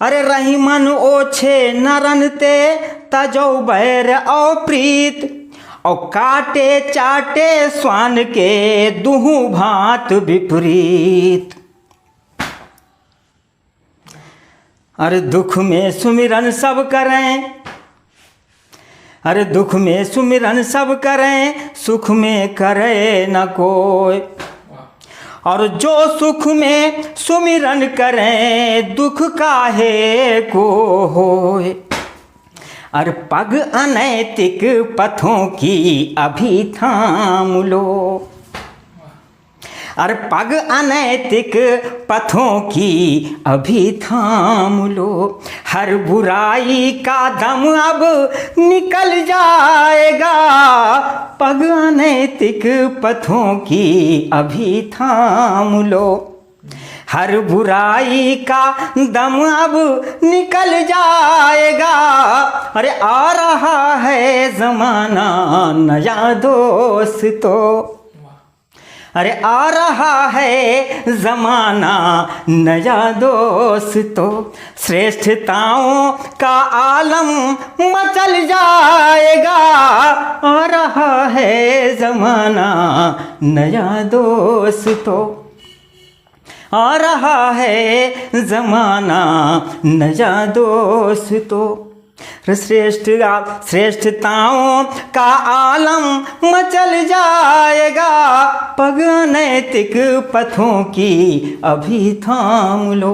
अरे रही मन ओछे नरन ते तजो बैर औ प्रीत, और काटे चाटे स्वान के दुहु भांत विपरीत। अरे दुख में सुमिरन सब करें, अरे दुख में सुमिरन सब करें, सुख में करे न कोई। और जो सुख में सुमिरन करें, दुख काहे को होए। अरे पग अनैतिक पथों की अभी थाम लो, अरे पग अनैतिक पथों की अभी थाम लो। हर बुराई का दम अब निकल जाएगा, पग अनैतिक पथों की अभी थाम लो। हर बुराई का दम अब निकल जाएगा। अरे आ रहा है ज़माना नया दोस्तों, अरे आ रहा है ज़माना नया दोस्तों। श्रेष्ठताओं का आलम मचल जाएगा, आ रहा है ज़माना नया दोस्तों, आ रहा है ज़माना नया दोस्तों। श्रेष्ठताओं का आलम मचल जाएगा, पग अनैतिक पथों की अभी थाम लो।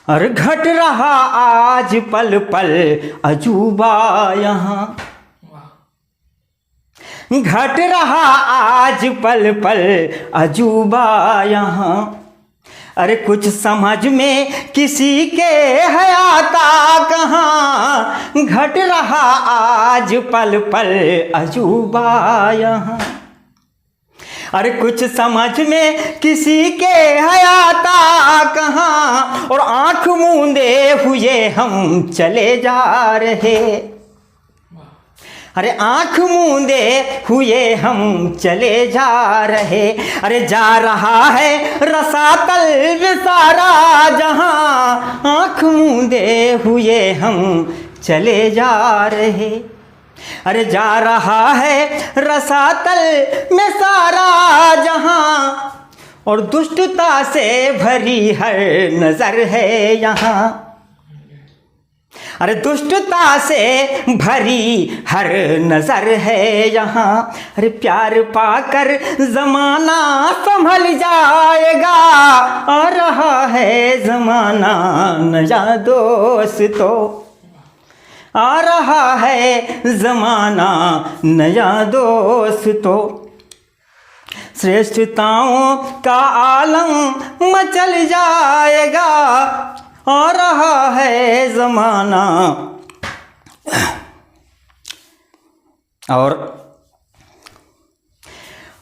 और घट रहा आज पल पल अजूबा यहाँ, घट रहा आज पल पल अजूबा यहाँ। अरे कुछ समझ में किसी के है आता कहाँ, घट रहा आज पल पल अजूबा यहाँ। अरे कुछ समझ में किसी के है आता कहाँ, और आँख मूंदे हुए हम चले जा रहे। अरे आँख मूंदे हुए हम चले जा रहे। अरे जा रहा है रसातल सारा जहाँ, आँख मूंदे हुए हम चले जा रहे। अरे जा रहा है रसातल में सारा जहाँ, और दुष्टता से भरी हर नज़र है यहाँ। अरे दुष्टता से भरी हर नज़र है यहाँ। अरे प्यार पाकर ज़माना संभल जाएगा, आ रहा है ज़माना नया दोस्तों, आ रहा है ज़माना नया दोस्तों। श्रेष्ठताओं का आलम मचल जाएगा, आ रहा है ज़माना।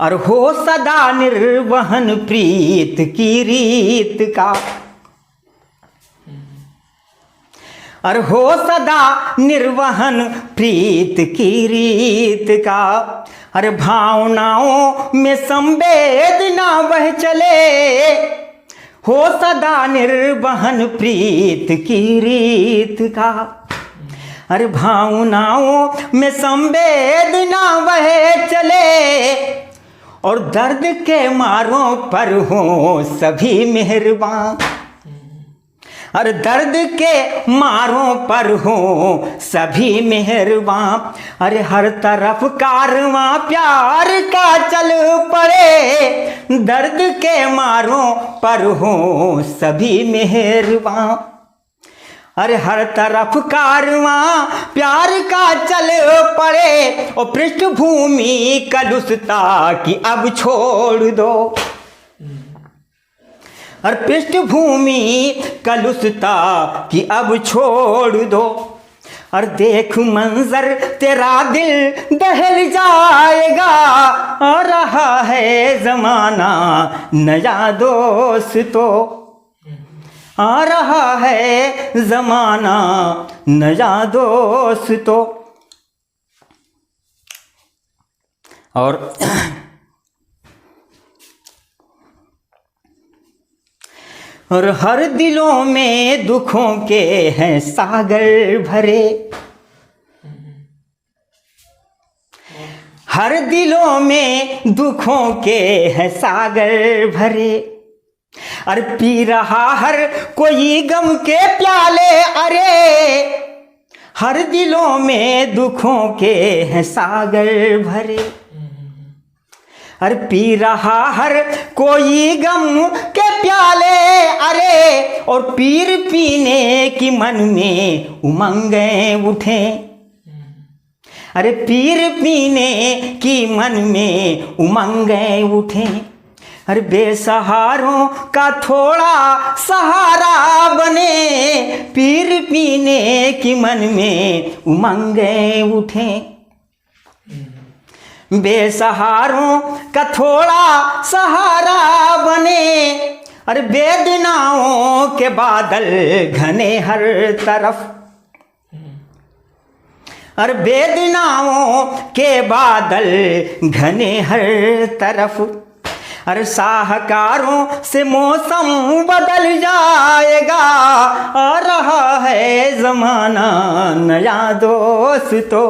और हो सदा निर्वहन प्रीत की रीत का, और हो सदा निर्वहन प्रीत की रीत का। अरे भावनाओं में संवेदना बह चले, हो सदा निर्वहन प्रीत की रीत का। अरे भावनाओं में संवेदना बह चले, और दर्द के मारों पर हो सभी मेहरबान। और दर्द के मारों पर हो सभी मेहरबान। अरे हर तरफ कारवां प्यार का चल पड़े, दर्द के मारों पर हो सभी मेहरबान। अरे हर तरफ कारवां प्यार का चल पड़े, और पृष्ठभूमि कलुषता की अब छोड़ दो। और पृष्ठभूमि कलुषता की अब छोड़ दो। और देख मंजर तेरा दिल दहल जाएगा, आ रहा है ज़माना नया दोस्तों, आ रहा है ज़माना नया दोस्तों। और और हर दिलों में दुखों के हैं सागर भरे, हर दिलों में दुखों के हैं सागर भरे। अरे पी रहा हर कोई गम के प्याले, अरे हर दिलों में दुखों के हैं सागर भरे। अरे पी रहा हर कोई गम के प्याले, अरे और पीर पीने की मन में उमंगें उठे। अरे पीर पीने की मन में उमंगें उठे। अरे बेसहारों का थोड़ा सहारा बने, पीर पीने की मन में उमंगें उठे। बेसहारों का थोड़ा सहारा बने। अरे वेदनाओं के बादल घने हर तरफ, अरे वेदनाओं के बादल घने हर तरफ। अरे साहकारों से मौसम बदल जाएगा, आ रहा है जमाना नया दोस्तों,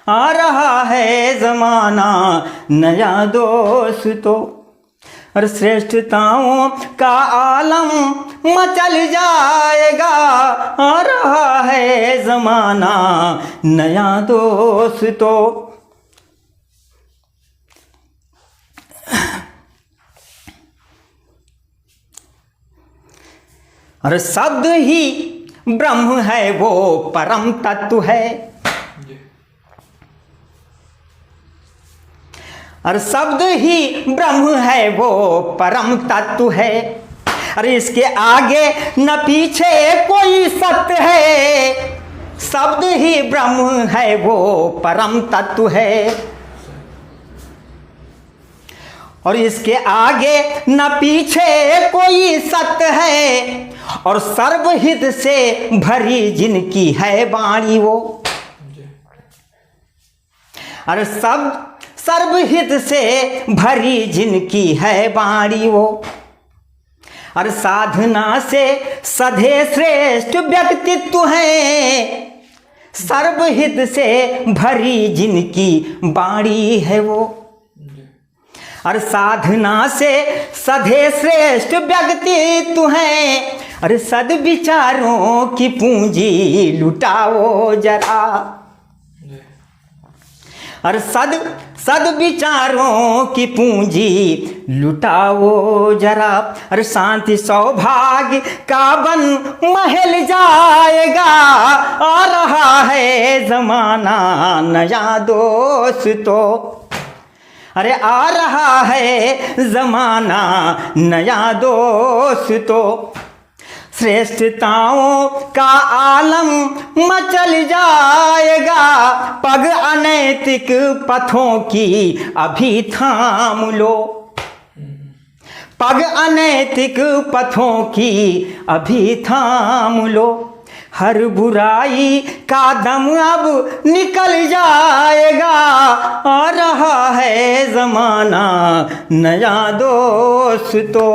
आ रहा है जमाना नया दोस्तों। और श्रेष्ठताओं का आलम मचल जाएगा, आ रहा है जमाना नया दोस्तों। और शब्द ही ब्रह्म है, वो परम तत्व है। और शब्द ही ब्रह्म है, वो परम तत्व है। अरे इसके आगे न पीछे कोई सत्य है, शब्द ही ब्रह्म है, वो परम तत्व है। और इसके आगे न पीछे कोई सत्य है, और सर्वहित से भरी जिनकी है वाणी वो। अरे सब सर्वहित से भरी जिनकी है वाणी वो। और साधना से सधे श्रेष्ठ व्यक्तित्व है, सर्वहित से भरी जिनकी वाणी है वो। और साधना से सधे श्रेष्ठ व्यक्तित्व है। अरे सद्विचारों की पूंजी लुटाओ जरा, और सद्विचारों की पूंजी लुटाओ जरा। और शांति सौभाग्य का बन महल जाएगा, आ रहा है जमाना नया दोस्तों। अरे आ रहा है जमाना नया दोस्तों। श्रेष्ठताओं का आलम मचल जाएगा, पग अनैतिक पथों की अभी थाम लो, पग अनैतिक पथों की अभी थाम लो। हर बुराई का दम अब निकल जाएगा, आ रहा है जमाना नया दोस्तों।